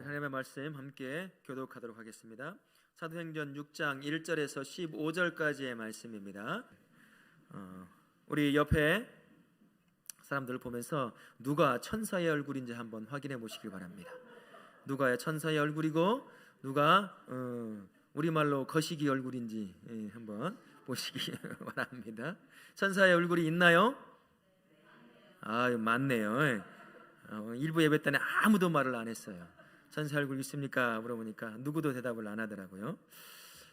하나님의 말씀 함께 교독하도록 하겠습니다. 사도행전 6장 1절에서 15절까지의 말씀입니다. 우리 옆에 사람들을 보면서 누가 천사의 얼굴인지 한번 확인해 보시기 바랍니다. 누가 천사의 얼굴이고 누가 우리말로 거시기 얼굴인지 한번 보시기 바랍니다. 천사의 얼굴이 있나요? 많네요. 일부 예배 때는 아무도 말을 안 했어요. 천사 얼굴 있습니까? 물어보니까 누구도 대답을 안 하더라고요.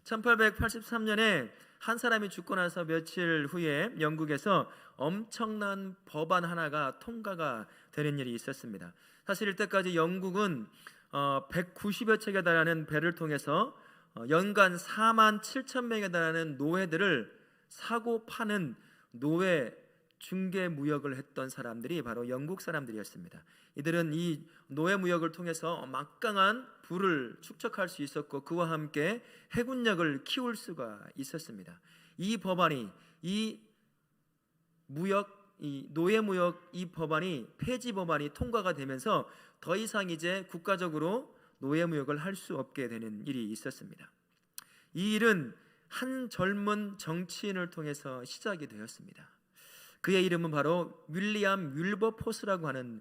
1883년에 한 사람이 죽고 나서 며칠 후에 영국에서 엄청난 법안 하나가 통과가 되는 일이 있었습니다. 사실 이때까지 영국은 190여 척에 달하는 배를 통해서 연간 4만 7천 명에 달하는 노예들을 사고 파는 노예 중개 무역을 했던 사람들이 바로 영국 사람들이었습니다. 이들은 이 노예 무역을 통해서 막강한 부를 축적할 수 있었고 그와 함께 해군력을 키울 수가 있었습니다. 이 법안이 노예 무역 이 법안이 폐지 법안이 통과가 되면서 더 이상 이제 국가적으로 노예 무역을 할 수 없게 되는 일이 있었습니다. 이 일은 한 젊은 정치인을 통해서 시작이 되었습니다. 그의 이름은 바로 윌리엄 윌버포스라고 하는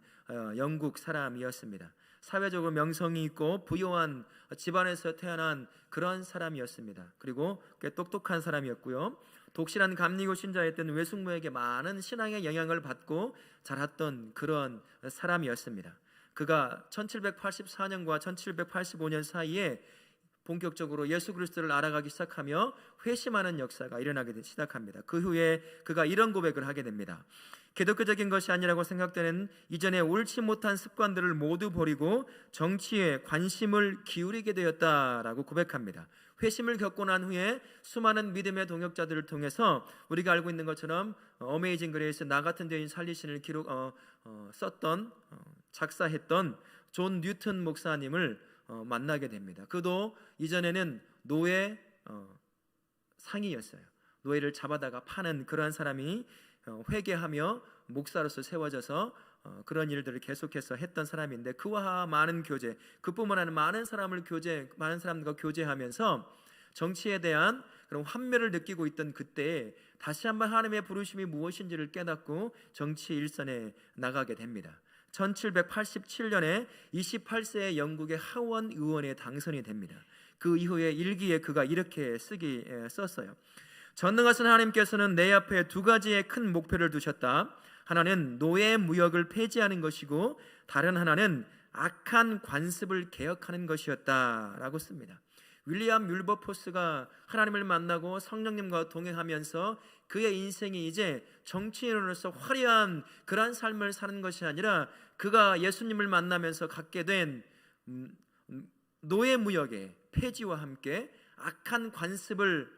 영국 사람이었습니다. 사회적으로 명성이 있고 부유한 집안에서 태어난 그런 사람이었습니다. 그리고 꽤 똑똑한 사람이었고요. 독실한 감리교 신자였던 외숙모에게 많은 신앙의 영향을 받고 자랐던 그런 사람이었습니다. 그가 1784년과 1785년 사이에 본격적으로 예수 그리스도를 알아가기 시작하며 회심하는 역사가 일어나게 시작합니다. 그 후에 그가 이런 고백을 하게 됩니다. 기독교적인 것이 아니라고 생각되는 이전에 옳지 못한 습관들을 모두 버리고 정치에 관심을 기울이게 되었다라고 고백합니다. 회심을 겪고 난 후에 수많은 믿음의 동역자들을 통해서 우리가 알고 있는 것처럼 어메이징 그레이스 나 같은 죄인 살리신을 작사했던 존 뉴턴 목사님을 만나게 됩니다. 그도 이전에는 노예 상이었어요. 노예를 잡아다가 파는 그러한 사람이 회개하며 목사로서 세워져서 그런 일들을 계속해서 했던 사람인데 그와 많은 교제, 그뿐만 아니라 많은 사람들과 교제하면서 정치에 대한 그런 환멸을 느끼고 있던 그때에 다시 한번 하나님의 부르심이 무엇인지를 깨닫고 정치 일선에 나가게 됩니다. 1787년에 28세의 영국의 하원 의원에 당선이 됩니다. 그 이후에 일기에 그가 이렇게 썼어요. 전능하신 하나님께서는 내 앞에 두 가지의 큰 목표를 두셨다. 하나는 노예 무역을 폐지하는 것이고 다른 하나는 악한 관습을 개혁하는 것이었다라고 씁니다. 윌리엄 윌버포스가 하나님을 만나고 성령님과 동행하면서 그의 인생이 이제 정치인으로서 화려한 그러한 삶을 사는 것이 아니라 그가 예수님을 만나면서 갖게 된 노예 무역의 폐지와 함께 악한 관습을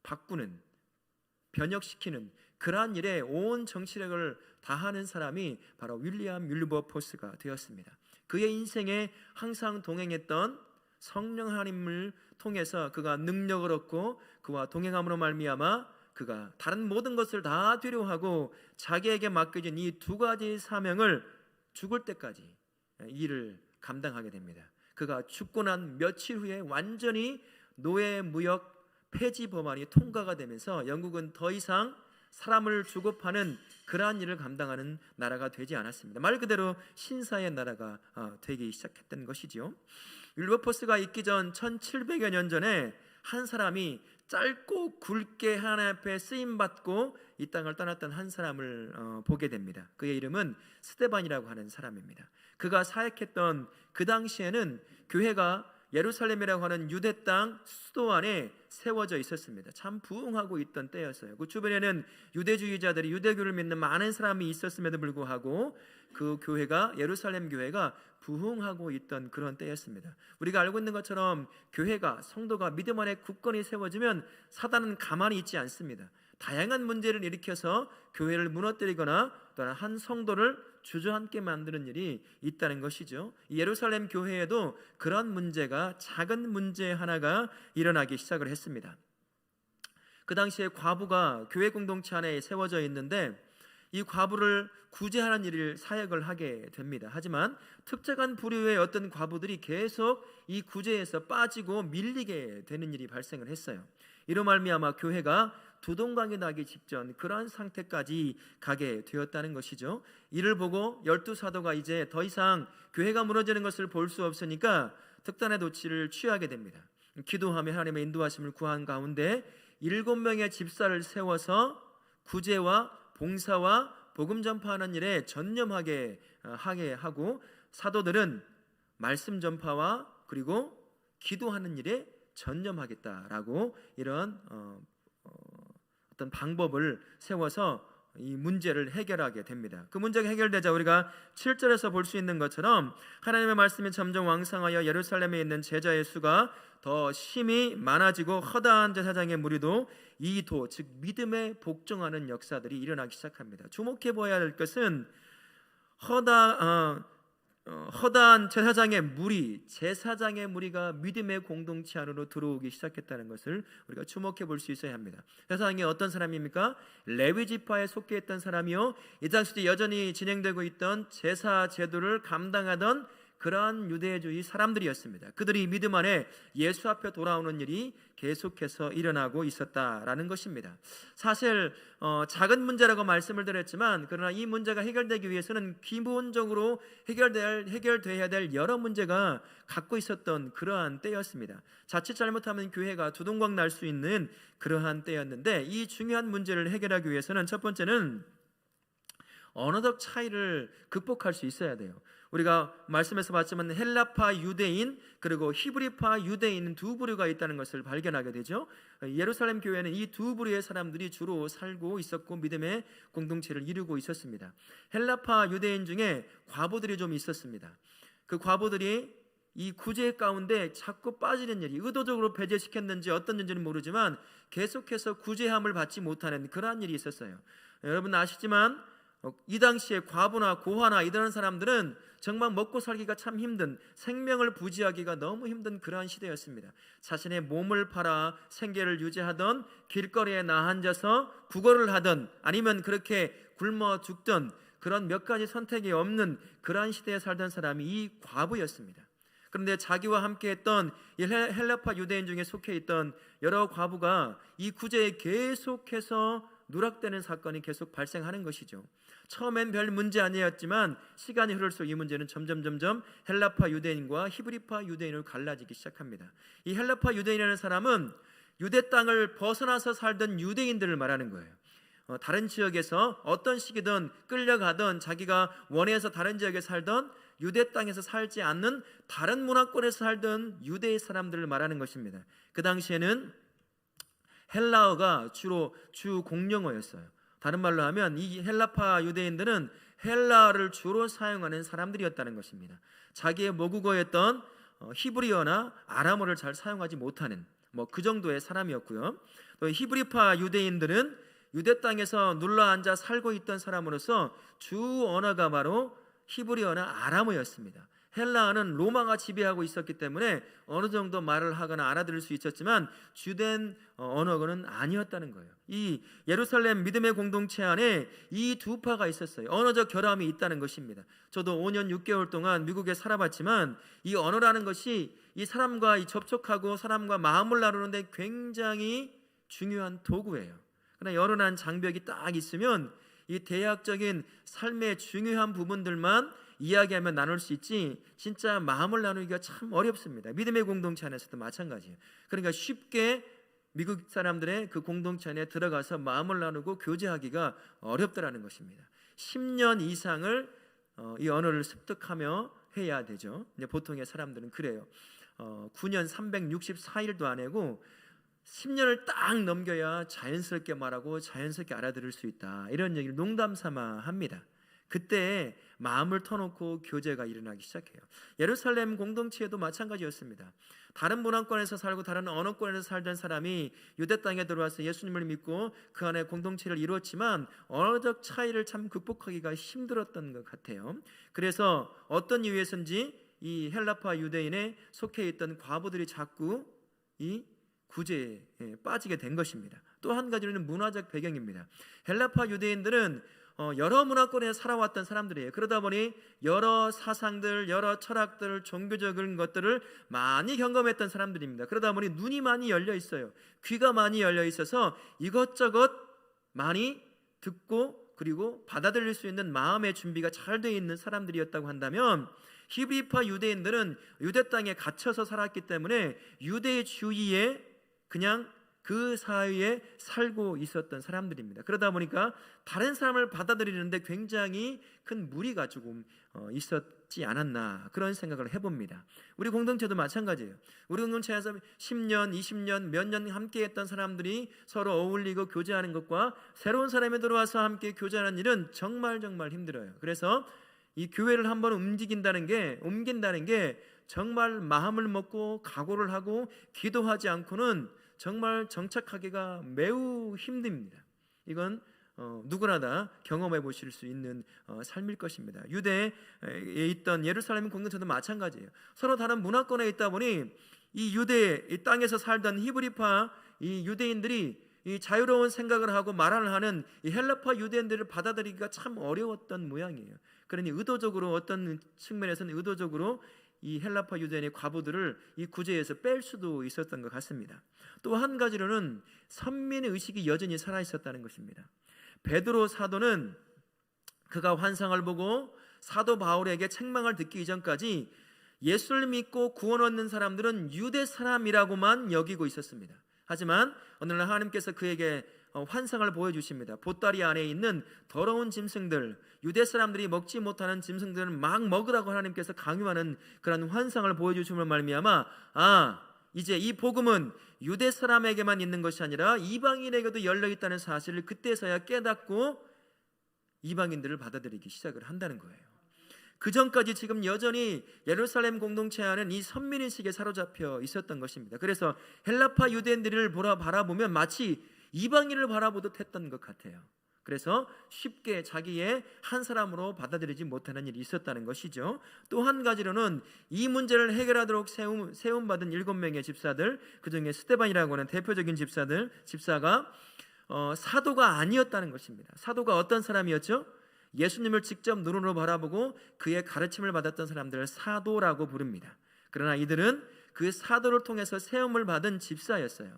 바꾸는, 변혁시키는 그러한 일에 온 정치력을 다하는 사람이 바로 윌리엄 윌버포스가 되었습니다. 그의 인생에 항상 동행했던 성령 하나님을 통해서 그가 능력을 얻고 그와 동행함으로 말미암아 그가 다른 모든 것을 다 뒤로하고 자기에게 맡겨진 이 두 가지 사명을 죽을 때까지 일을 감당하게 됩니다. 그가 죽고 난 며칠 후에 완전히 노예 무역 폐지 법안이 통과가 되면서 영국은 더 이상 사람을 주고 파는 그러한 일을 감당하는 나라가 되지 않았습니다. 말 그대로 신사의 나라가 되기 시작했던 것이죠. 윌버포스가 있기 전 1700여 년 전에 한 사람이 짧고 굵게 하나님 앞에 쓰임받고 이 땅을 떠났던 한 사람을 보게 됩니다. 그의 이름은 스데반이라고 하는 사람입니다. 그가 사역했던 그 당시에는 교회가 예루살렘이라고 하는 유대 땅 수도 안에 세워져 있었습니다. 참 부흥하고 있던 때였어요. 그 주변에는 유대주의자들이 유대교를 믿는 많은 사람이 있었음에도 불구하고 그 교회가 예루살렘 교회가 부흥하고 있던 그런 때였습니다. 우리가 알고 있는 것처럼 교회가 성도가 믿음 안에 굳건히 세워지면 사단은 가만히 있지 않습니다. 다양한 문제를 일으켜서 교회를 무너뜨리거나 또는 한 성도를 주저앉게 만드는 일이 있다는 것이죠. 예루살렘 교회에도 그런 문제가 작은 문제 하나가 일어나기 시작을 했습니다. 그 당시에 과부가 교회 공동체 안에 세워져 있는데 이 과부를 구제하는 일을 사역을 하게 됩니다. 하지만 특정한 부류의 어떤 과부들이 계속 이 구제에서 빠지고 밀리게 되는 일이 발생을 했어요. 이로 말미암아 교회가 두동강이 나기 직전 그러한 상태까지 가게 되었다는 것이죠. 이를 보고 12사도가 이제 더 이상 교회가 무너지는 것을 볼 수 없으니까 특단의 조치를 취하게 됩니다. 기도하며 하나님의 인도하심을 구한 가운데 7명의 집사를 세워서 구제와 봉사와 복음 전파하는 일에 전념하게 하게 하고, 사도들은 말씀 전파와 그리고 기도하는 일에 전념하겠다라고 이런 어떤 방법을 세워서 이 문제를 해결하게 됩니다. 그 문제가 해결되자 우리가 7절에서 볼 수 있는 것처럼 하나님의 말씀이 점점 왕성하여 예루살렘에 있는 제자의 수가 더 심히 많아지고 허다한 제사장의 무리도 이도 즉 믿음에 복종하는 역사들이 일어나기 시작합니다. 주목해 보아야 할 것은 허다한 제사장의 무리가 믿음의 공동체 안으로 들어오기 시작했다는 것을 우리가 주목해 볼 수 있어야 합니다. 제사장이 어떤 사람입니까? 레위 지파에 속해 있던 사람이요, 이 당시 여전히 진행되고 있던 제사 제도를 감당하던 그러한 유대주의 사람들이었습니다. 그들이 믿음 안에 예수 앞에 돌아오는 일이 계속해서 일어나고 있었다라는 것입니다. 사실 작은 문제라고 말씀을 드렸지만, 그러나 이 문제가 해결되기 위해서는 기본적으로 해결돼야 될 여러 문제가 갖고 있었던 그러한 때였습니다. 자칫 잘못하면 교회가 두동강 날 수 있는 그러한 때였는데, 이 중요한 문제를 해결하기 위해서는 첫 번째는 언어적 차이를 극복할 수 있어야 돼요. 우리가 말씀에서 봤지만 헬라파 유대인 그리고 히브리파 유대인 두 부류가 있다는 것을 발견하게 되죠. 예루살렘 교회는 이 두 부류의 사람들이 주로 살고 있었고 믿음의 공동체를 이루고 있었습니다. 헬라파 유대인 중에 과부들이 좀 있었습니다. 그 과부들이 이 구제 가운데 자꾸 빠지는 일이, 의도적으로 배제시켰는지 어떤지는 모르지만 계속해서 구제함을 받지 못하는 그러한 일이 있었어요. 여러분 아시지만 이 당시에 과부나 고아나 이런 사람들은 정말 먹고 살기가 참 힘든, 생명을 부지하기가 너무 힘든 그러한 시대였습니다. 자신의 몸을 팔아 생계를 유지하던, 길거리에 나앉아서 구걸을 하던, 아니면 그렇게 굶어 죽던 그런 몇 가지 선택이 없는 그러한 시대에 살던 사람이 이 과부였습니다. 그런데 자기와 함께했던 이 헬라파 유대인 중에 속해 있던 여러 과부가 이 구제에 계속해서 누락되는 사건이 계속 발생하는 것이죠. 처음엔 별 문제 아니었지만 시간이 흐를수록 이 문제는 점점 헬라파 유대인과 히브리파 유대인으로 갈라지기 시작합니다. 이 헬라파 유대인이라는 사람은 유대 땅을 벗어나서 살던 유대인들을 말하는 거예요. 다른 지역에서 어떤 시기든 끌려가던, 자기가 원해서 다른 지역에 살던, 유대 땅에서 살지 않는 다른 문화권에서 살던 유대의 사람들을 말하는 것입니다. 그 당시에는 헬라어가 주로 주 공용어였어요. 다른 말로 하면 이 헬라파 유대인들은 헬라어를 주로 사용하는 사람들이었다는 것입니다. 자기의 모국어였던 히브리어나 아람어를 잘 사용하지 못하는 그 정도의 사람이었고요. 또 히브리파 유대인들은 유대 땅에서 눌러앉아 살고 있던 사람으로서 주 언어가 바로 히브리어나 아람어였습니다. 헬라어는 로마가 지배하고 있었기 때문에 어느 정도 말을 하거나 알아들을 수 있었지만 주된 언어는 아니었다는 거예요. 이 예루살렘 믿음의 공동체 안에 이 두 파가 있었어요. 언어적 결함이 있다는 것입니다. 저도 5년 6개월 동안 미국에 살아봤지만 이 언어라는 것이 이 사람과 접촉하고 사람과 마음을 나누는데 굉장히 중요한 도구예요. 그러나 열어난 장벽이 딱 있으면 이 대학적인 삶의 중요한 부분들만 이야기하면 나눌 수 있지, 진짜 마음을 나누기가 참 어렵습니다. 믿음의 공동체 안에서도 마찬가지예요. 그러니까 쉽게 미국 사람들의 그 공동체 안에 들어가서 마음을 나누고 교제하기가 어렵다라는 것입니다. 10년 이상을 이 언어를 습득하며 해야 되죠. 보통의 사람들은 그래요. 9년 364일도 안 하고 10년을 딱 넘겨야 자연스럽게 말하고 자연스럽게 알아들을 수 있다, 이런 얘기를 농담 삼아 합니다. 그때 마음을 터놓고 교제가 일어나기 시작해요. 예루살렘 공동체에도 마찬가지였습니다. 다른 문화권에서 살고 다른 언어권에서 살던 사람이 유대 땅에 들어와서 예수님을 믿고 그 안에 공동체를 이루었지만 언어적 차이를 참 극복하기가 힘들었던 것 같아요. 그래서 어떤 이유에서인지 이 헬라파 유대인에 속해 있던 과부들이 자꾸 이 구제에 빠지게 된 것입니다. 또 한 가지는 문화적 배경입니다. 헬라파 유대인들은 여러 문화권에 살아왔던 사람들이에요. 그러다 보니 여러 사상들, 여러 철학들, 종교적인 것들을 많이 경험했던 사람들입니다. 그러다 보니 눈이 많이 열려 있어요. 귀가 많이 열려 있어서 이것저것 많이 듣고 그리고 받아들일 수 있는 마음의 준비가 잘 되어 있는 사람들이었다고 한다면, 히브리파 유대인들은 유대 땅에 갇혀서 살았기 때문에 유대주의에 그냥 그 사이에 살고 있었던 사람들입니다. 그러다 보니까 다른 사람을 받아들이는데 굉장히 큰 무리가 조금 있었지 않았나, 그런 생각을 해봅니다. 우리 공동체도 마찬가지예요. 우리 공동체에서 10년, 20년, 몇 년 함께 했던 사람들이 서로 어울리고 교제하는 것과 새로운 사람이 들어와서 함께 교제하는 일은 정말 힘들어요. 그래서 이 교회를 한번 옮긴다는 게 정말 마음을 먹고 각오를 하고 기도하지 않고는 정말 정착하기가 매우 힘듭니다. 이건 누구나 다 경험해 보실 수 있는 삶일 것입니다. 유대에 있던 예루살렘 공동체도 마찬가지예요. 서로 다른 문화권에 있다 보니 이 유대 이 땅에서 살던 히브리파 이 유대인들이 이 자유로운 생각을 하고 말을 하는 이 헬라파 유대인들을 받아들이기가 참 어려웠던 모양이에요. 그러니 의도적으로, 어떤 측면에서는 의도적으로 이 헬라파 유대인의 과부들을 이 구제에서 뺄 수도 있었던 것 같습니다. 또 한 가지로는 선민의 의식이 여전히 살아 있었다는 것입니다. 베드로 사도는 그가 환상을 보고 사도 바울에게 책망을 듣기 이전까지 예수를 믿고 구원 얻는 사람들은 유대 사람이라고만 여기고 있었습니다. 하지만 오늘날 하나님께서 그에게 환상을 보여주십니다. 보따리 안에 있는 더러운 짐승들, 유대 사람들이 먹지 못하는 짐승들을 막 먹으라고 하나님께서 강요하는 그런 환상을 보여주심을 말미암아, 이제 이 복음은 유대 사람에게만 있는 것이 아니라 이방인에게도 열려있다는 사실을 그때서야 깨닫고 이방인들을 받아들이기 시작을 한다는 거예요. 그 전까지 지금 여전히 예루살렘 공동체 안은 이 선민의식에 사로잡혀 있었던 것입니다. 그래서 헬라파 유대인들을 바라보면 마치 이방인을 바라보듯 했던 것 같아요. 그래서 쉽게 자기의 한 사람으로 받아들이지 못하는 일이 있었다는 것이죠. 또 한 가지로는 이 문제를 해결하도록 세움받은 7명의 집사들, 그중에 스데반이라고 하는 대표적인 집사가 사도가 아니었다는 것입니다. 사도가 어떤 사람이었죠? 예수님을 직접 눈으로 바라보고 그의 가르침을 받았던 사람들을 사도라고 부릅니다. 그러나 이들은 그 사도를 통해서 세움을 받은 집사였어요.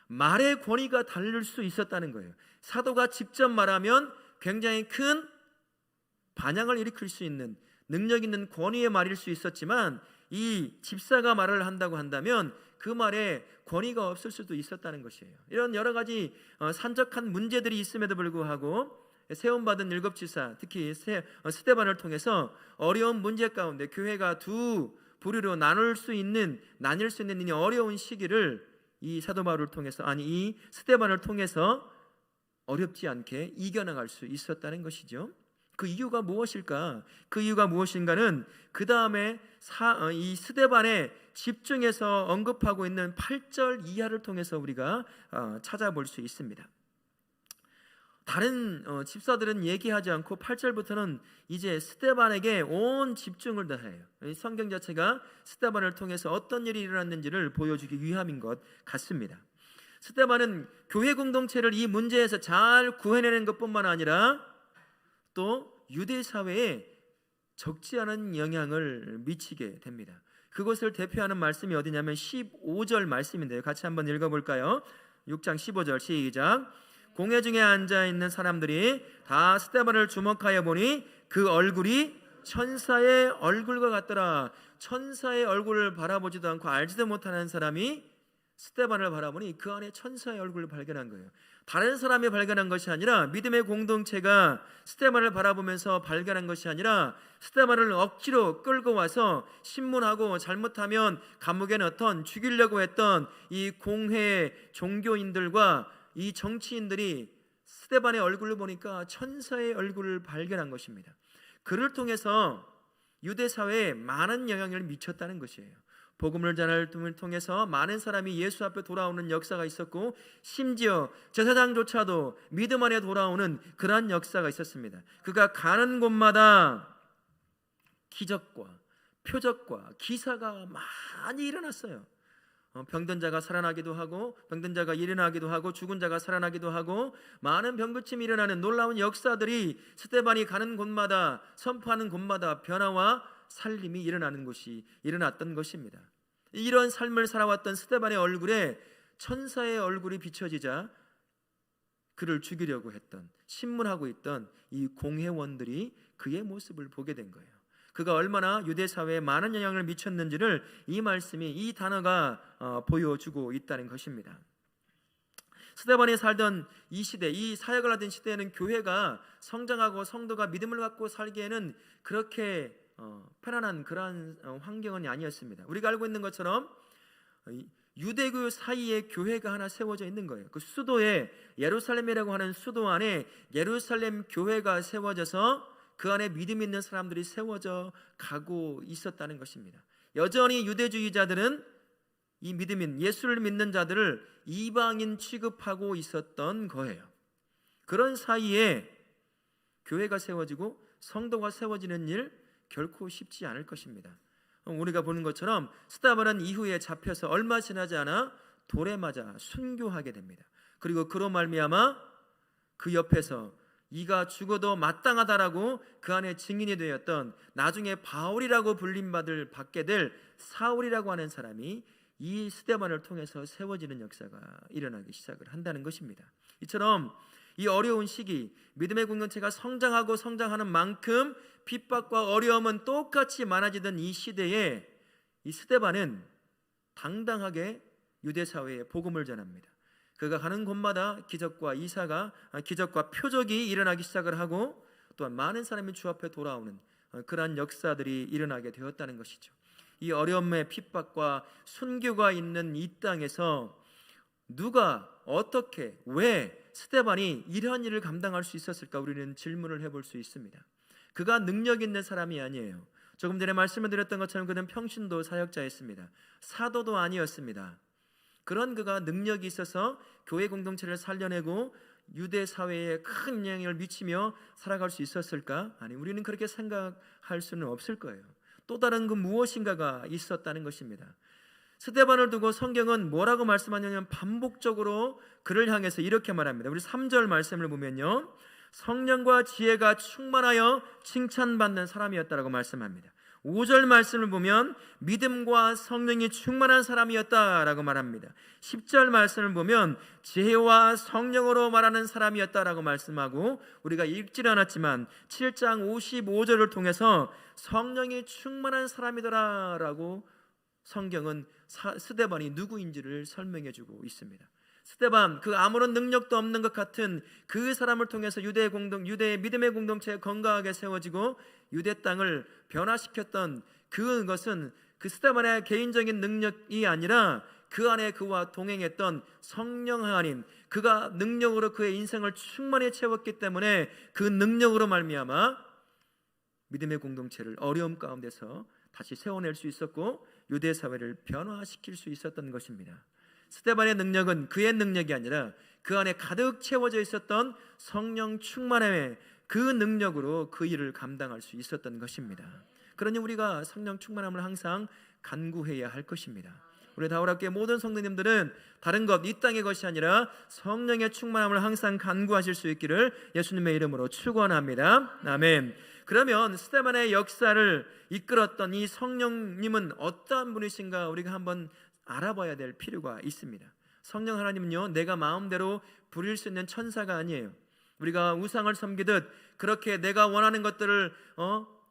말의 권위가 다를 수 있었다는 거예요. 사도가 직접 말하면 굉장히 큰 반향을 일으킬 수 있는 능력 있는 권위의 말일 수 있었지만, 이 집사가 말을 한다고 한다면 그 말에 권위가 없을 수도 있었다는 것이에요. 이런 여러 가지 산적한 문제들이 있음에도 불구하고 세움받은 7집사, 특히 스데반을 통해서 어려운 문제 가운데 교회가 두 부류로 나눌 수 있는 이 어려운 시기를 이 사도 바울을 통해서, 이 스데반을 통해서 어렵지 않게 이겨나갈 수 있었다는 것이죠. 그 이유가 무엇일까? 그 이유가 무엇인가는 그 다음에 이 스데반에 집중해서 언급하고 있는 8절 이하를 통해서 우리가 찾아볼 수 있습니다. 다른 집사들은 얘기하지 않고 8절부터는 이제 스데반에게 온 집중을 다해요. 성경 자체가 스데반을 통해서 어떤 일이 일어났는지를 보여주기 위함인 것 같습니다. 스데반은 교회 공동체를 이 문제에서 잘 구해내는 것뿐만 아니라 또 유대 사회에 적지 않은 영향을 미치게 됩니다. 그것을 대표하는 말씀이 어디냐면 15절 말씀인데요. 같이 한번 읽어볼까요? 6장 15절 시작. 공회 중에 앉아있는 사람들이 다 스데반을 주목하여 보니 그 얼굴이 천사의 얼굴과 같더라. 천사의 얼굴을 바라보지도 않고 알지도 못하는 사람이 스데반을 바라보니 그 안에 천사의 얼굴을 발견한 거예요. 다른 사람이 발견한 것이 아니라, 믿음의 공동체가 스데반을 바라보면서 발견한 것이 아니라, 스데반을 억지로 끌고 와서 신문하고 잘못하면 감옥에 넣던, 죽이려고 했던 이 공회 종교인들과 이 정치인들이 스데반의 얼굴을 보니까 천사의 얼굴을 발견한 것입니다. 그를 통해서 유대 사회에 많은 영향을 미쳤다는 것이에요. 복음을 전하를 통해서 많은 사람이 예수 앞에 돌아오는 역사가 있었고, 심지어 제사장조차도 믿음 안에 돌아오는 그러한 역사가 있었습니다. 그가 가는 곳마다 기적과 표적과 기사가 많이 일어났어요. 병든 자가 살아나기도 하고 병든 자가 일어나기도 하고 죽은 자가 살아나기도 하고 많은 병고침이 일어나는 놀라운 역사들이 스데반이 가는 곳마다 선포하는 곳마다 변화와 살림이 일어났던 것입니다. 이런 삶을 살아왔던 스데반의 얼굴에 천사의 얼굴이 비춰지자 그를 죽이려고 했던 신문하고 있던 이 공회원들이 그의 모습을 보게 된 거예요. 그가 얼마나 유대 사회에 많은 영향을 미쳤는지를 이 말씀이, 이 단어가 보여주고 있다는 것입니다. 스데반이 살던 이 시대, 이 사역을 하던 시대에는 교회가 성장하고 성도가 믿음을 갖고 살기에는 그렇게 편안한 그러한 환경은 아니었습니다. 우리가 알고 있는 것처럼 유대교 사이에 교회가 하나 세워져 있는 거예요. 그 수도에 예루살렘이라고 하는 수도 안에 예루살렘 교회가 세워져서 그 안에 믿음 있는 사람들이 세워져 가고 있었다는 것입니다. 여전히 유대주의자들은 이 믿음인 예수를 믿는 자들을 이방인 취급하고 있었던 거예요. 그런 사이에 교회가 세워지고 성도가 세워지는 일 결코 쉽지 않을 것입니다. 우리가 보는 것처럼 스데반은 이후에 잡혀서 얼마 지나지 않아 돌에 맞아 순교하게 됩니다. 그리고 그로 말미암아 그 옆에서 이가 죽어도 마땅하다라고 그 안에 증인이 되었던 나중에 바울이라고 받게 될 사울이라고 하는 사람이 이 스데반을 통해서 세워지는 역사가 일어나기 시작을 한다는 것입니다. 이처럼 이 어려운 시기, 믿음의 공동체가 성장하는 만큼 핍박과 어려움은 똑같이 많아지던 이 시대에 이 스데반은 당당하게 유대 사회에 복음을 전합니다. 그가 가는 곳마다 기적과 표적이 일어나기 시작을 하고 또한 많은 사람이 주 앞에 돌아오는 그러한 역사들이 일어나게 되었다는 것이죠. 이 어려움의 핍박과 순교가 있는 이 땅에서 누가 어떻게 왜 스데반이 이러한 일을 감당할 수 있었을까 우리는 질문을 해볼 수 있습니다. 그가 능력 있는 사람이 아니에요. 조금 전에 말씀을 드렸던 것처럼 그는 평신도 사역자였습니다. 사도도 아니었습니다. 그런 그가 능력이 있어서 교회 공동체를 살려내고 유대 사회에 큰 영향을 미치며 살아갈 수 있었을까? 아니, 우리는 그렇게 생각할 수는 없을 거예요. 또 다른 그 무엇인가가 있었다는 것입니다. 스데반을 두고 성경은 뭐라고 말씀하냐면 반복적으로 그를 향해서 이렇게 말합니다. 우리 3절 말씀을 보면요, 성령과 지혜가 충만하여 칭찬받는 사람이었다라고 말씀합니다. 5절 말씀을 보면 믿음과 성령이 충만한 사람이었다라고 말합니다. 10절 말씀을 보면 지혜와 성령으로 말하는 사람이었다라고 말씀하고, 우리가 읽지 않았지만 7장 55절을 통해서 성령이 충만한 사람이더라라고 성경은 스데반이 누구인지를 설명해 주고 있습니다. 스데반, 그 아무런 능력도 없는 것 같은 그 사람을 통해서 유대의 믿음의 공동체가 건강하게 세워지고 유대 땅을 변화시켰던 그것은 그 스데반의 개인적인 능력이 아니라 그 안에 그와 동행했던 성령 하나님, 그가 능력으로 그의 인생을 충만히 채웠기 때문에 그 능력으로 말미암아 믿음의 공동체를 어려움 가운데서 다시 세워낼 수 있었고 유대 사회를 변화시킬 수 있었던 것입니다. 스데반의 능력은 그의 능력이 아니라 그 안에 가득 채워져 있었던 성령 충만함의 그 능력으로 그 일을 감당할 수 있었던 것입니다. 그러니 우리가 성령 충만함을 항상 간구해야 할 것입니다. 우리 다울학교의 모든 성도님들은 다른 것, 이 땅의 것이 아니라 성령의 충만함을 항상 간구하실 수 있기를 예수님의 이름으로 축원합니다. 아멘. 그러면 스데반의 역사를 이끌었던 이 성령님은 어떠한 분이신가 우리가 한번 알아봐야 될 필요가 있습니다. 성령 하나님은요, 내가 마음대로 부릴 수 있는 천사가 아니에요. 우리가 우상을 섬기듯 그렇게 내가 원하는 것들을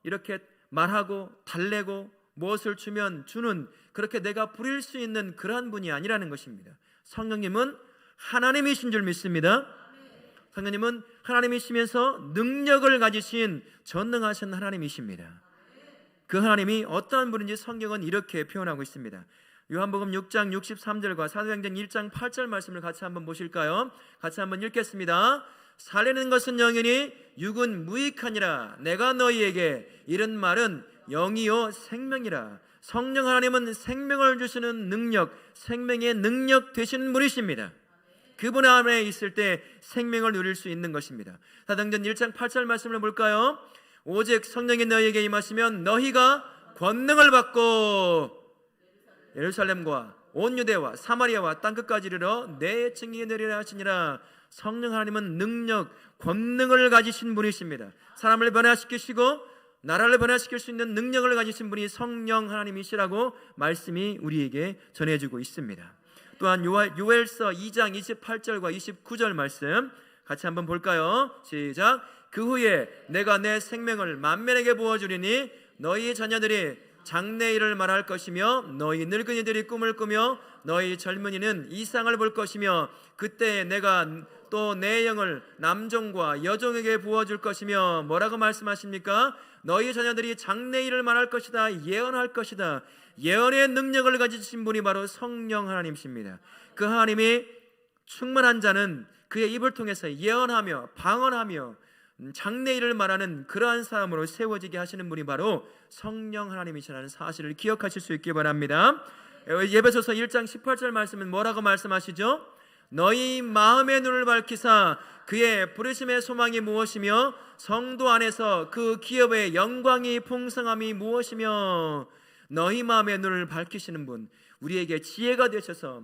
이렇게 말하고 달래고 무엇을 주면 주는, 그렇게 내가 부릴 수 있는 그러한 분이 아니라는 것입니다. 성령님은 하나님이신 줄 믿습니다. 성령님은 하나님이시면서 능력을 가지신 전능하신 하나님이십니다. 그 하나님이 어떠한 분인지 성경은 이렇게 표현하고 있습니다. 요한복음 6장 63절과 사도행전 1장 8절 말씀을 같이 한번 보실까요? 같이 한번 읽겠습니다. 살리는 것은 영이니 육은 무익하니라. 내가 너희에게 이런 말은 영이요 생명이라. 성령 하나님은 생명을 주시는 능력, 생명의 능력 되시는 분이십니다. 그분 안에 있을 때 생명을 누릴 수 있는 것입니다. 사도행전 1장 8절 말씀을 볼까요? 오직 성령이 너희에게 임하시면 너희가 권능을 받고 예루살렘과 온 유대와 사마리아와 땅끝까지 이르러 내 증인이 되리라 하시니라. 성령 하나님은 능력, 권능을 가지신 분이십니다. 사람을 변화시키시고 나라를 변화시킬 수 있는 능력을 가지신 분이 성령 하나님이시라고 말씀이 우리에게 전해주고 있습니다. 또한 요엘서 2장 28절과 29절 말씀 같이 한번 볼까요? 시작. 그 후에 내가 내 생명을 만민에게 부어주리니 너희 자녀들이 장래일을 말할 것이며 너희 늙은이들이 꿈을 꾸며 너희 젊은이는 이상을 볼 것이며 그때 내가 또 내 영을 남종과 여종에게 부어줄 것이며 뭐라고 말씀하십니까? 너희 자녀들이 장래일을 말할 것이다, 예언할 것이다. 예언의 능력을 가지신 분이 바로 성령 하나님이십니다. 그 하나님이 충만한 자는 그의 입을 통해서 예언하며 방언하며 장래일을 말하는 그러한 사람으로 세워지게 하시는 분이 바로 성령 하나님이시라는 사실을 기억하실 수 있기 바랍니다. 에베소서 1장 18절 말씀은 뭐라고 말씀하시죠? 너희 마음의 눈을 밝히사 그의 부르심의 소망이 무엇이며 성도 안에서 그 기업의 영광이 풍성함이 무엇이며. 너희 마음의 눈을 밝히시는 분, 우리에게 지혜가 되셔서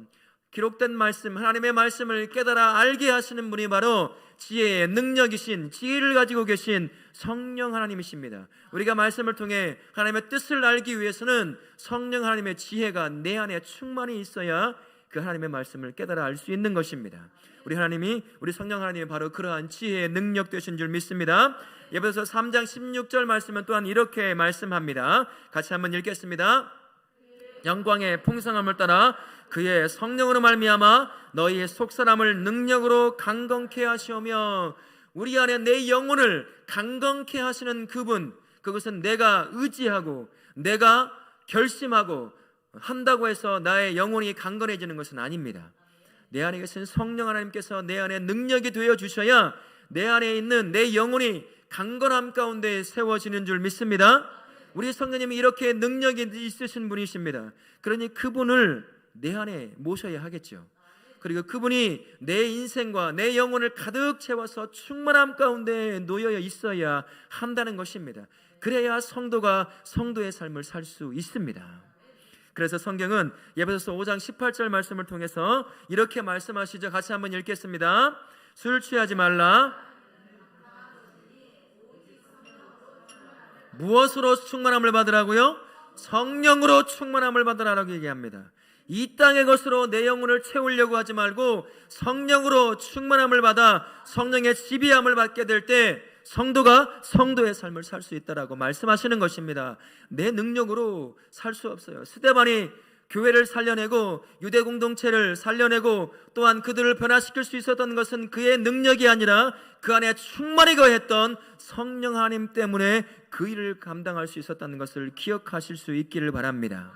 기록된 말씀, 하나님의 말씀을 깨달아 알게 하시는 분이 바로 지혜의 능력이신, 지혜를 가지고 계신 성령 하나님이십니다. 우리가 말씀을 통해 하나님의 뜻을 알기 위해서는 성령 하나님의 지혜가 내 안에 충만히 있어야 그 하나님의 말씀을 깨달아 알 수 있는 것입니다. 우리 성령 하나님이 바로 그러한 지혜의 능력 되신 줄 믿습니다. 에베소서 3장 16절 말씀은 또한 이렇게 말씀합니다. 같이 한번 읽겠습니다. 영광의 풍성함을 따라 그의 성령으로 말미암아 너희의 속사람을 능력으로 강건케 하시오며. 우리 안에 내 영혼을 강건케 하시는 그분, 그것은 내가 의지하고 내가 결심하고 한다고 해서 나의 영혼이 강건해지는 것은 아닙니다. 내 안에 계신 성령 하나님께서 내 안에 능력이 되어 주셔야 내 안에 있는 내 영혼이 강건함 가운데 세워지는 줄 믿습니다. 우리 성령님이 이렇게 능력이 있으신 분이십니다. 그러니 그분을 내 안에 모셔야 하겠죠. 그리고 그분이 내 인생과 내 영혼을 가득 채워서 충만함 가운데 놓여 있어야 한다는 것입니다. 그래야 성도가 성도의 삶을 살 수 있습니다. 그래서 성경은 에베소서 5장 18절 말씀을 통해서 이렇게 말씀하시죠. 같이 한번 읽겠습니다. 술 취하지 말라. 무엇으로 충만함을 받으라고요? 성령으로 충만함을 받으라라고 얘기합니다. 이 땅의 것으로 내 영혼을 채우려고 하지 말고 성령으로 충만함을 받아 성령의 지배함을 받게 될 때 성도가 성도의 삶을 살 수 있다라고 말씀하시는 것입니다. 내 능력으로 살 수 없어요. 스데반이 교회를 살려내고 유대 공동체를 살려내고 또한 그들을 변화시킬 수 있었던 것은 그의 능력이 아니라 그 안에 충만히 거했던 성령 하나님 때문에 그 일을 감당할 수 있었다는 것을 기억하실 수 있기를 바랍니다.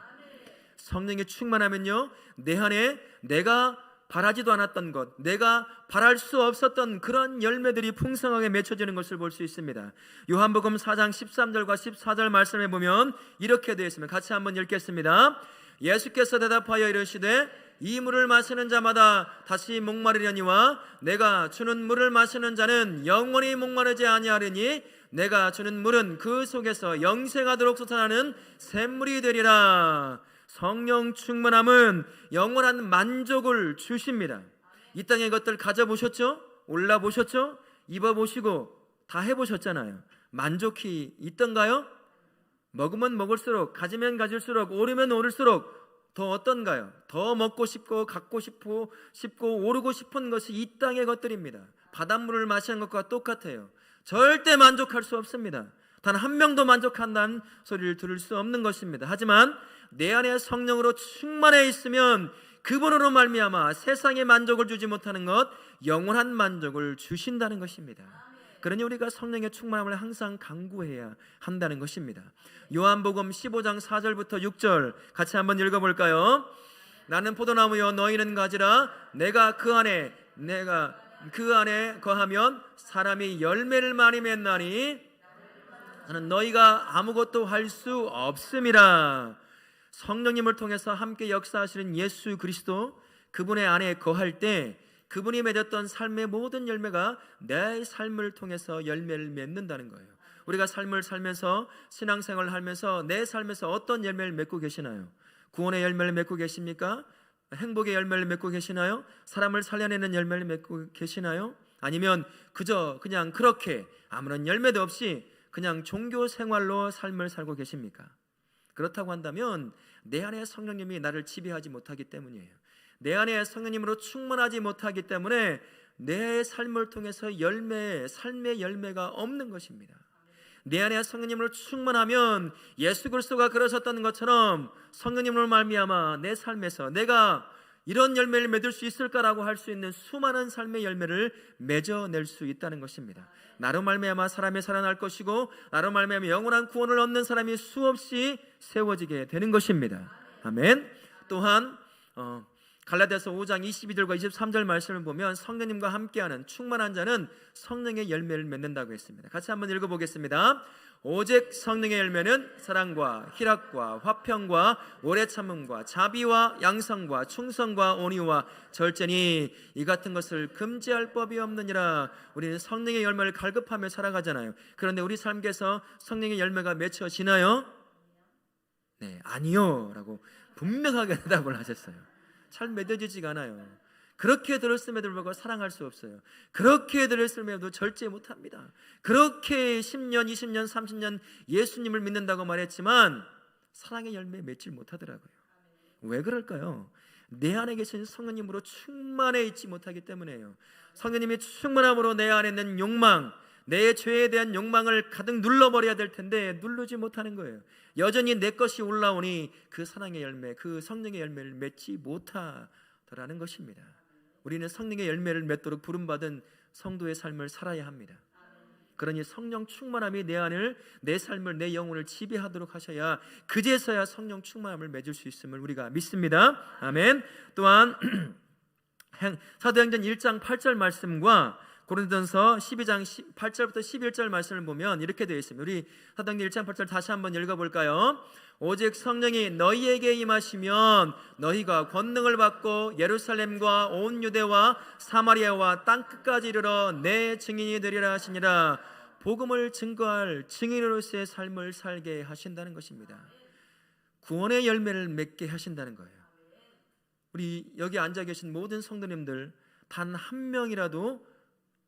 성령이 충만하면요, 내 안에 내가 바라지도 않았던 것, 내가 바랄 수 없었던 그런 열매들이 풍성하게 맺혀지는 것을 볼 수 있습니다. 요한복음 4장 13절과 14절 말씀에 보면 이렇게 되어 있습니다. 같이 한번 읽겠습니다. 예수께서 대답하여 이르시되 이 물을 마시는 자마다 다시 목마르려니와 내가 주는 물을 마시는 자는 영원히 목마르지 아니하리니 내가 주는 물은 그 속에서 영생하도록 솟아나는 샘물이 되리라. 성령 충만함은 영원한 만족을 주십니다. 이 땅의 것들 가져보셨죠? 올라보셨죠? 입어보시고 다 해보셨잖아요. 만족이 있던가요? 먹으면 먹을수록, 가지면 가질수록, 오르면 오를수록 더 어떤가요? 더 먹고 싶고 갖고 싶고 오르고 싶은 것이 이 땅의 것들입니다. 바닷물을 마시는 것과 똑같아요. 절대 만족할 수 없습니다. 단 한 명도 만족한다는 소리를 들을 수 없는 것입니다. 하지만 내 안에 성령으로 충만해 있으면 그분으로 말미암아 세상에 만족을 주지 못하는 것, 영원한 만족을 주신다는 것입니다. 그러니 우리가 성령의 충만함을 항상 강구해야 한다는 것입니다. 요한복음 15장 4절부터 6절 같이 한번 읽어볼까요? 나는 포도나무여 너희는 가지라. 내가 그 안에 거하면 사람이 열매를 많이 맺나니 나는 너희가 아무것도 할 수 없음이라. 성령님을 통해서 함께 역사하시는 예수 그리스도, 그분의 안에 거할 때 그분이 맺었던 삶의 모든 열매가 내 삶을 통해서 열매를 맺는다는 거예요. 우리가 삶을 살면서, 신앙생활을 하면서 내 삶에서 어떤 열매를 맺고 계시나요? 구원의 열매를 맺고 계십니까? 행복의 열매를 맺고 계시나요? 사람을 살려내는 열매를 맺고 계시나요? 아니면 그저 그냥 그렇게 아무런 열매도 없이 그냥 종교 생활로 삶을 살고 계십니까? 그렇다고 한다면 내 안에 성령님이 나를 지배하지 못하기 때문이에요. 내 안에 성령님으로 충만하지 못하기 때문에 내 삶을 통해서 삶의 열매가 없는 것입니다. 내 안에 성령님으로 충만하면 예수 그리스도가 그러셨던 것처럼 성령님으로 말미암아 내 삶에서 내가 이런 열매를 맺을 수 있을까라고 할 수 있는 수많은 삶의 열매를 맺어낼 수 있다는 것입니다. 나로 말미암아 사람이 살아날 것이고 나로 말미암아 영원한 구원을 얻는 사람이 수없이 세워지게 되는 것입니다. 아멘. 또한 갈라디아서 5장 22절과 23절 말씀을 보면 성령님과 함께하는 충만한 자는 성령의 열매를 맺는다고 했습니다. 같이 한번 읽어보겠습니다. 오직 성령의 열매는 사랑과 희락과 화평과 오래 참음과 자비와 양성과 충성과 온유와 절제니 이 같은 것을 금지할 법이 없느니라. 우리는 성령의 열매를 갈급하며 살아가잖아요. 그런데 우리 삶에서 성령의 열매가 맺혀지나요? 네, 아니요 라고 분명하게 대답을 하셨어요. 잘 맺어지지가 않아요. 그렇게 들었음에도 불구하고 사랑할 수 없어요. 그렇게 들었음에도 절제 못합니다. 그렇게 10년, 20년, 30년 예수님을 믿는다고 말했지만 사랑의 열매 맺질 못하더라고요. 왜 그럴까요? 내 안에 계신 성령님으로 충만해 있지 못하기 때문에요. 성령님이 충만함으로 내 안에 있는 욕망, 내 죄에 대한 욕망을 가득 눌러버려야 될 텐데 누르지 못하는 거예요. 여전히 내 것이 올라오니 그 사랑의 열매, 그 성령의 열매를 맺지 못하더라는 것입니다. 우리는 성령의 열매를 맺도록 부름받은 성도의 삶을 살아야 합니다. 그러니 성령 충만함이 내 삶을, 내 영혼을 지배하도록 하셔야 그제서야 성령 충만함을 맺을 수 있음을 우리가 믿습니다. 아멘. 또한 사도행전 1장 8절 말씀과 고린도전서 12장 8절부터 11절 말씀을 보면 이렇게 되어 있습니다. 우리 사도행전 1장 8절 다시 한번 읽어볼까요? 오직 성령이 너희에게 임하시면 너희가 권능을 받고 예루살렘과 온 유대와 사마리아와 땅끝까지 이르러 내 증인이 되리라 하시니라. 복음을 증거할 증인으로서의 삶을 살게 하신다는 것입니다. 구원의 열매를 맺게 하신다는 거예요. 우리 여기 앉아 계신 모든 성도님들 단 한 명이라도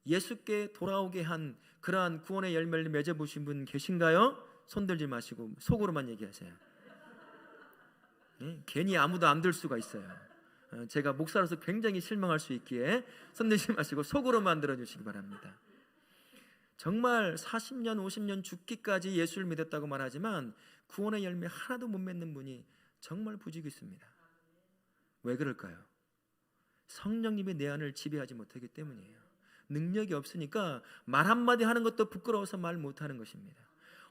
예수께 돌아오게 한 그러한 구원의 열매를 맺어보신 분 계신가요? 손들지 마시고 속으로만 얘기하세요. 괜히 아무도 안 들 수가 있어요. 제가 목사로서 굉장히 실망할 수 있기에 손들지 마시고 속으로만 들어주시기 바랍니다. 정말 40년 50년 죽기까지 예수를 믿었다고 말하지만 구원의 열매 하나도 못 맺는 분이 정말 부족이 있습니다. 왜 그럴까요? 성령님이 내 안을 지배하지 못하기 때문이에요. 능력이 없으니까 말 한마디 하는 것도 부끄러워서 말 못하는 것입니다.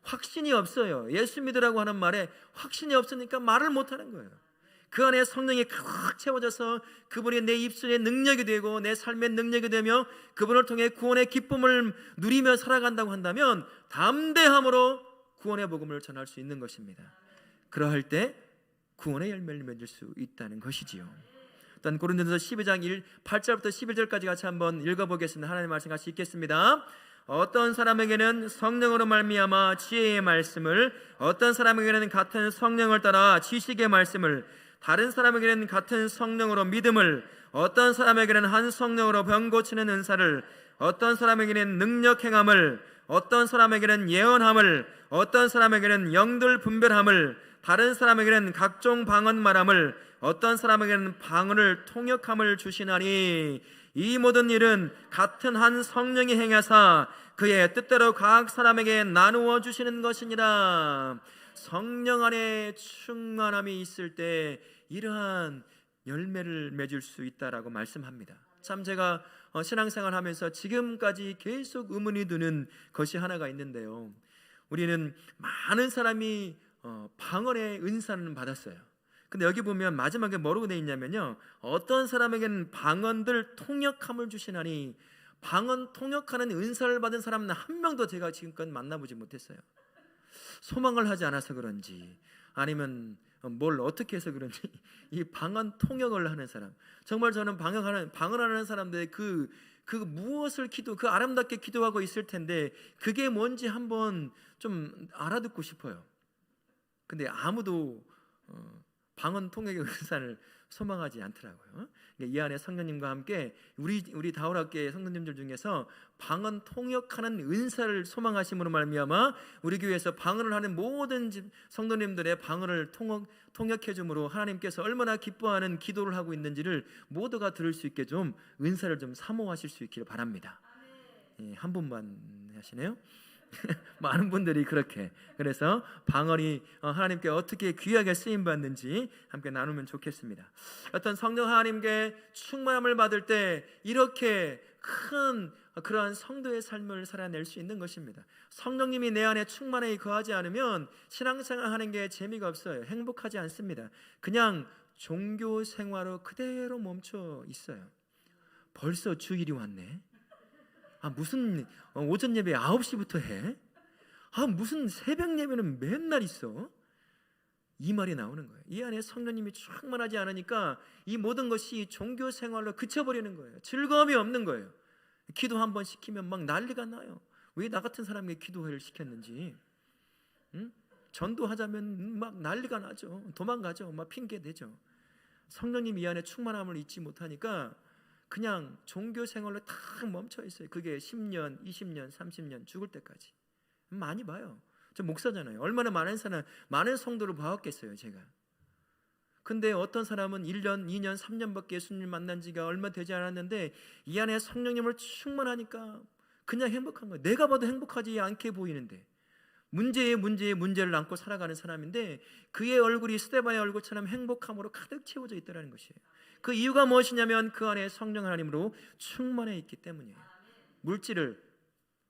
확신이 없어요. 예수 믿으라고 하는 말에 확신이 없으니까 말을 못하는 거예요. 그 안에 성령이 꽉 채워져서 그분이 내 입술의 능력이 되고 내 삶의 능력이 되며 그분을 통해 구원의 기쁨을 누리며 살아간다고 한다면 담대함으로 구원의 복음을 전할 수 있는 것입니다. 그러할 때 구원의 열매를 맺을 수 있다는 것이지요. 일단 고린도전서 12장 8절부터 11절까지 같이 한번 읽어보겠습니다. 하나님의 말씀 같이 읽겠습니다. 어떤 사람에게는 성령으로 말미암아 지혜의 말씀을, 어떤 사람에게는 같은 성령을 따라 지식의 말씀을, 다른 사람에게는 같은 성령으로 믿음을, 어떤 사람에게는 한 성령으로 병 고치는 은사를, 어떤 사람에게는 능력 행함을, 어떤 사람에게는 예언함을, 어떤 사람에게는 영들 분별함을, 다른 사람에게는 각종 방언 말함을, 어떤 사람에게는 방언을 통역함을 주시나니 이 모든 일은 같은 한 성령이 행하사 그의 뜻대로 각 사람에게 나누어 주시는 것이니라. 성령 안에 충만함이 있을 때 이러한 열매를 맺을 수 있다라고 말씀합니다. 참 제가 신앙생활 하면서 지금까지 계속 의문이 드는 것이 하나가 있는데요. 우리는 많은 사람이 방언의 은사는 받았어요. 근데 여기 보면 마지막에 뭐라고 되어 있냐면요, 어떤 사람에게는 방언들 통역함을 주시나니, 방언 통역하는 은사를 받은 사람은 한 명도 제가 지금까지 만나보지 못했어요. 소망을 하지 않아서 그런지 아니면 뭘 어떻게 해서 그런지 이 방언 통역을 하는 사람, 정말 저는 방언하는 사람들의 그 무엇을 그 아름답게 기도하고 있을 텐데 그게 뭔지 한번 좀 알아듣고 싶어요. 근데 아무도 방언 통역의 은사를 소망하지 않더라고요. 이 안에 성령님과 함께 우리 다울학교의 성도님들 중에서 방언 통역하는 은사를 소망하심으로 말미암아 우리 교회에서 방언을 하는 모든 성도님들의 방언을 통역해 줌으로 하나님께서 얼마나 기뻐하는 기도를 하고 있는지를 모두가 들을 수 있게 좀 은사를 좀 사모하실 수 있기를 바랍니다. 한 분만 하시네요. 많은 분들이 그렇게. 그래서 방언이 하나님께 어떻게 귀하게 쓰임 받는지 함께 나누면 좋겠습니다. 어떤 성령 하나님께 충만함을 받을 때 이렇게 큰 그러한 성도의 삶을 살아낼 수 있는 것입니다. 성령님이 내 안에 충만히 거하지 않으면 신앙생활 하는 게 재미가 없어요. 행복하지 않습니다. 그냥 종교 생활로 그대로 멈춰 있어요. 벌써 주일이 왔네. 무슨 오전 예배 9시부터 해? 무슨 새벽 예배는 맨날 있어? 이 말이 나오는 거예요. 이 안에 성령님이 충만하지 않으니까 이 모든 것이 종교 생활로 그쳐버리는 거예요. 즐거움이 없는 거예요. 기도 한번 시키면 막 난리가 나요. 왜 나 같은 사람에게 기도회를 시켰는지. 전도하자면 막 난리가 나죠. 도망가죠. 막 핑계대죠. 성령님 이 안에 충만함을 잊지 못하니까 그냥 종교 생활로 딱 멈춰 있어요. 그게 10년, 20년, 30년 죽을 때까지. 많이 봐요. 저 목사잖아요. 얼마나 많은 성도를 봐왔겠어요, 제가. 근데 어떤 사람은 1년, 2년, 3년밖에 예수님을 만난 지가 얼마 되지 않았는데 이 안에 성령님을 충만하니까 그냥 행복한 거예요. 내가 봐도 행복하지 않게 보이는데 문제에 문제를 안고 살아가는 사람인데 그의 얼굴이 스데반의 얼굴처럼 행복함으로 가득 채워져 있다는 것이에요. 그 이유가 무엇이냐면 그 안에 성령 하나님으로 충만해 있기 때문이에요. 물질을,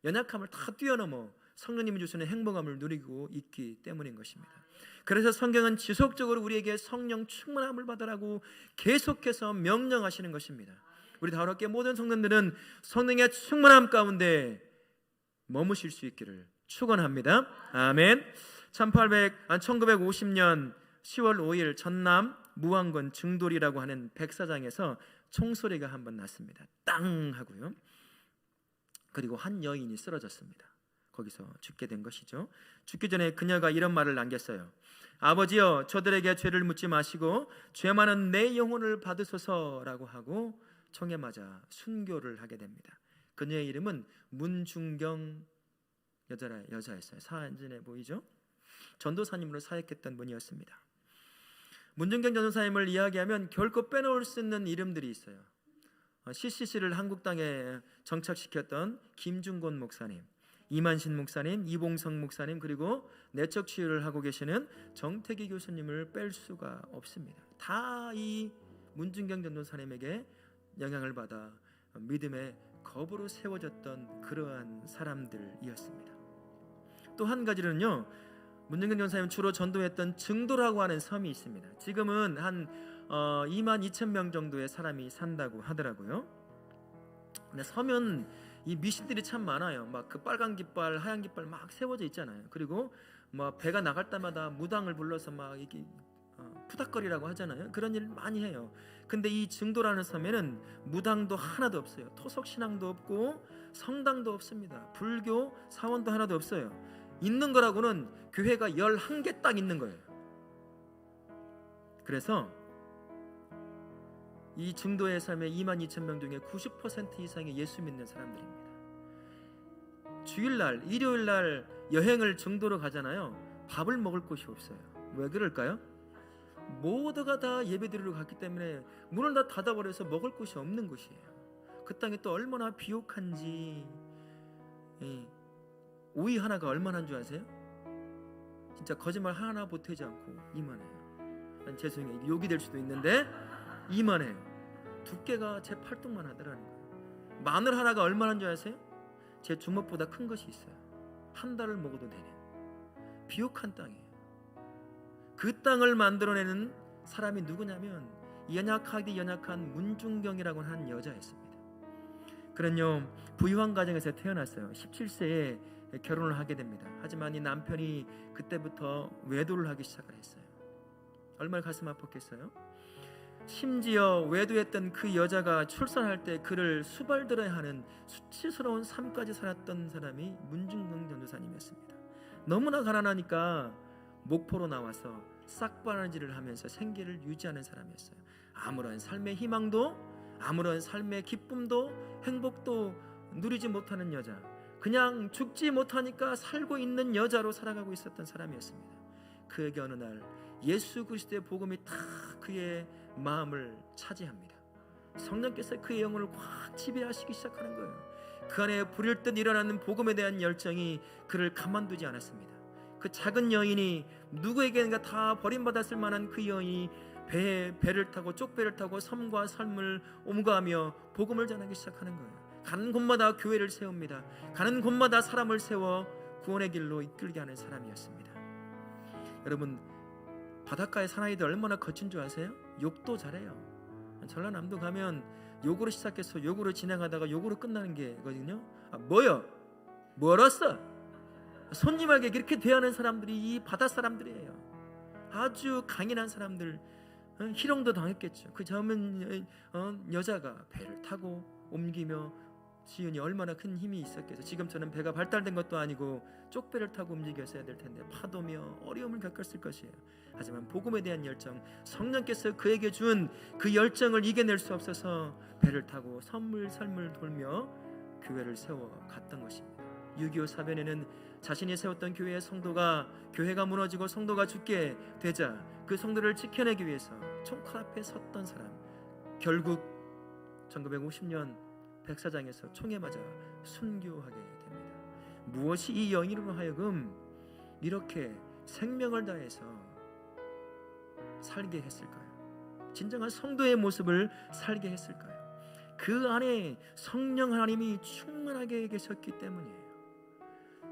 연약함을 다 뛰어넘어 성령님이 주시는 행복함을 누리고 있기 때문인 것입니다. 그래서 성경은 지속적으로 우리에게 성령 충만함을 받으라고 계속해서 명령하시는 것입니다. 우리 다울학교 모든 성도들은 성령의 충만함 가운데 머무실 수 있기를 축원합니다. 아멘. 1950년 10월 5일 전남 무안군 증돌이라고 하는 백사장에서 총소리가 한번 났습니다. 땅 하고요. 그리고 한 여인이 쓰러졌습니다. 거기서 죽게 된 것이죠. 죽기 전에 그녀가 이런 말을 남겼어요. 아버지여, 저들에게 죄를 묻지 마시고 죄 많은 내 영혼을 받으소서라고 하고 총에 맞아 순교를 하게 됩니다. 그녀의 이름은 문중경 여자였어요. 사진에 보이죠? 전도사님으로 사역했던 분이었습니다. 문중경 전도사님을 이야기하면 결코 빼놓을 수 없는 이름들이 있어요. CCC를 한국 땅에 정착시켰던 김중곤 목사님, 이만신 목사님, 이봉성 목사님, 그리고 내적 치유를 하고 계시는 정태기 교수님을 뺄 수가 없습니다. 다 이 문중경 전도사님에게 영향을 받아 믿음의 겁으로 세워졌던 그러한 사람들이었습니다. 또 한 가지는요, 문중경 전도사님 주로 전도했던 증도라고 하는 섬이 있습니다. 지금은 한 22,000명 정도의 사람이 산다고 하더라고요. 근데 서면 이 미신들이 참 많아요. 막 그 빨간 깃발, 하얀 깃발 막 세워져 있잖아요. 그리고 뭐 배가 나갈 때마다 무당을 불러서 막 이게 푸닥거리라고 하잖아요. 그런 일 많이 해요. 근데 이 증도라는 섬에는 무당도 하나도 없어요. 토속 신앙도 없고 성당도 없습니다. 불교 사원도 하나도 없어요. 있는 거라고는 교회가 11개 딱 있는 거예요. 그래서 이 증도의 삶의 22,000명 중에 90% 이상이 예수 믿는 사람들입니다. 주일날, 일요일날 여행을 증도로 가잖아요. 밥을 먹을 곳이 없어요. 왜 그럴까요? 모두가 다 예배드리러 갔기 때문에 문을 다 닫아버려서 먹을 곳이 없는 곳이에요. 그 땅이 또 얼마나 비옥한지. 오이 하나가 얼마나인 줄 아세요? 진짜 거짓말 하나 보태지 않고 이만해요. 죄송해요, 욕이 될 수도 있는데 이만해요. 두께가 제 팔뚝만 하더라는 거예요. 마늘 하나가 얼마나인 줄 아세요? 제 주먹보다 큰 것이 있어요. 한 달을 먹어도 되는 비옥한 땅이에요. 그 땅을 만들어내는 사람이 누구냐면 연약하디 연약한 문중경이라고 하는 여자였습니다. 그는요, 부유한 가정에서 태어났어요. 17세에 결혼을 하게 됩니다. 하지만 이 남편이 그때부터 외도를 하기 시작을 했어요. 얼마나 가슴 아팠겠어요? 심지어 외도했던 그 여자가 출산할 때 그를 수발들어야 하는 수치스러운 삶까지 살았던 사람이 문중경 전도사님이었습니다. 너무나 가난하니까 목포로 나와서 싹바느질을 하면서 생계를 유지하는 사람이었어요. 아무런 삶의 희망도, 아무런 삶의 기쁨도, 행복도 누리지 못하는 여자, 그냥 죽지 못하니까 살고 있는 여자로 살아가고 있었던 사람이었습니다. 그에게 어느 날 예수 그리스도의 복음이 다 그의 마음을 차지합니다. 성령께서 그의 영혼을 확 지배하시기 시작하는 거예요. 그 안에 불일 듯 일어나는 복음에 대한 열정이 그를 가만두지 않았습니다. 그 작은 여인이, 누구에게인가 다 버림받았을 만한 그 여인이 배를 타고, 쪽배를 타고 섬과 삶을 옮가하며 복음을 전하기 시작하는 거예요. 가는 곳마다 교회를 세웁니다. 가는 곳마다 사람을 세워 구원의 길로 이끌게 하는 사람이었습니다. 여러분, 바닷가의 사나이들 얼마나 거친 줄 아세요? 욕도 잘해요. 전라남도 가면 욕으로 시작해서 욕으로 진행하다가 욕으로 끝나는 게거든요. 뭐요? 멀었어? 손님에게 그렇게 대하는 사람들이 이 바다 사람들이에요. 아주 강인한 사람들, 희롱도 당했겠죠. 그 젊은 여자가 배를 타고 옮기며 지은이 얼마나 큰 힘이 있었겠어요. 지금처럼 배가 발달된 것도 아니고 쪽배를 타고 움직였어야 될 텐데 파도며 어려움을 겪었을 것이에요. 하지만 복음에 대한 열정, 성령께서 그에게 준 그 열정을 이겨낼 수 없어서 배를 타고 삶을 돌며 교회를 세워 갔던 것입니다. 6.25 사변에는 자신이 세웠던 교회의 교회가 무너지고 성도가 죽게 되자 그 성도를 지켜내기 위해서 총칼 앞에 섰던 사람, 결국 1950년 백사장에서 총에 맞아 순교하게 됩니다. 무엇이 이 여인으로 하여금 이렇게 생명을 다해서 살게 했을까요? 진정한 성도의 모습을 살게 했을까요? 그 안에 성령 하나님이 충만하게 계셨기 때문이에요.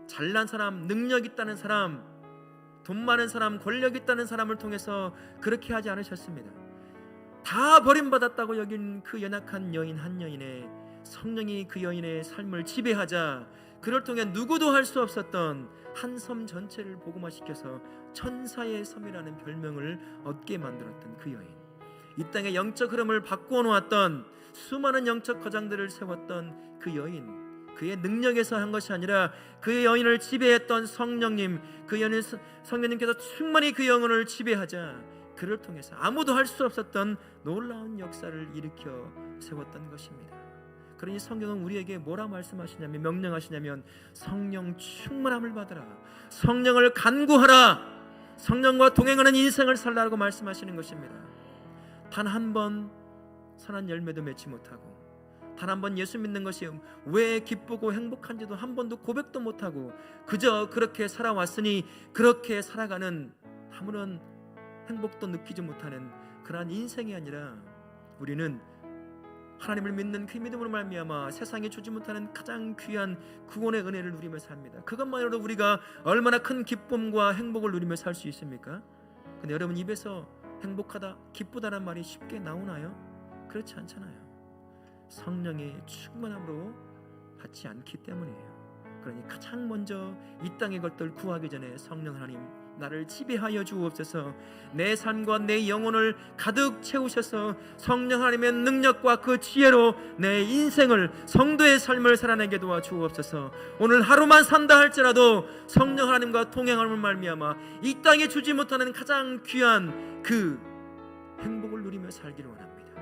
잘난 사람, 능력 있다는 사람, 돈 많은 사람, 권력 있다는 사람을 통해서 그렇게 하지 않으셨습니다. 다 버림받았다고 여긴 그 연약한 여인 한 여인의 성령이 그 여인의 삶을 지배하자 그를 통해 누구도 할 수 없었던 한 섬 전체를 복음화시켜서 천사의 섬이라는 별명을 얻게 만들었던 그 여인, 이 땅의 영적 흐름을 바꾸어 놓았던 수많은 영적 거장들을 세웠던 그 여인, 그의 능력에서 한 것이 아니라 그의 여인을 지배했던 성령님, 그 여인 성령님께서 충만히 그 영혼을 지배하자 그를 통해서 아무도 할 수 없었던 놀라운 역사를 일으켜 세웠던 것입니다. 그러니 성경은 우리에게 뭐라 말씀하시냐면, 명령하시냐면 성령 충만함을 받으라, 성령을 간구하라, 성령과 동행하는 인생을 살라고 말씀하시는 것입니다. 단 한 번 선한 열매도 맺지 못하고, 단 한 번 예수 믿는 것이 왜 기쁘고 행복한지도 한 번도 고백도 못하고 그저 그렇게 살아왔으니 그렇게 살아가는 아무런 행복도 느끼지 못하는 그러한 인생이 아니라, 우리는 하나님을 믿는 그 믿음으로 말미암아 세상에 주지 못하는 가장 귀한 구원의 은혜를 누리며 삽니다. 그것만으로도 우리가 얼마나 큰 기쁨과 행복을 누리며 살 수 있습니까? 근데 여러분, 입에서 행복하다, 기쁘다는 말이 쉽게 나오나요? 그렇지 않잖아요. 성령의 충만함으로 받지 않기 때문이에요. 그러니 가장 먼저 이 땅의 것들 구하기 전에 성령 하나님, 나를 지배하여 주옵소서, 내 삶과 내 영혼을 가득 채우셔서 성령 하나님의 능력과 그 지혜로 내 인생을, 성도의 삶을 살아내게 도와주옵소서. 오늘 하루만 산다 할지라도 성령 하나님과 동행함을 말미암아 이 땅에 주지 못하는 가장 귀한 그 행복을 누리며 살기를 원합니다.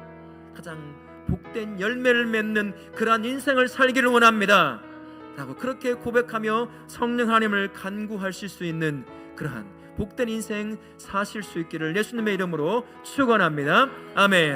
가장 복된 열매를 맺는 그러한 인생을 살기를 원합니다 라고 그렇게 고백하며 성령 하나님을 간구하실 수 있는 그러한 복된 인생 사실 수 있기를 예수님의 이름으로 축원합니다. 아멘.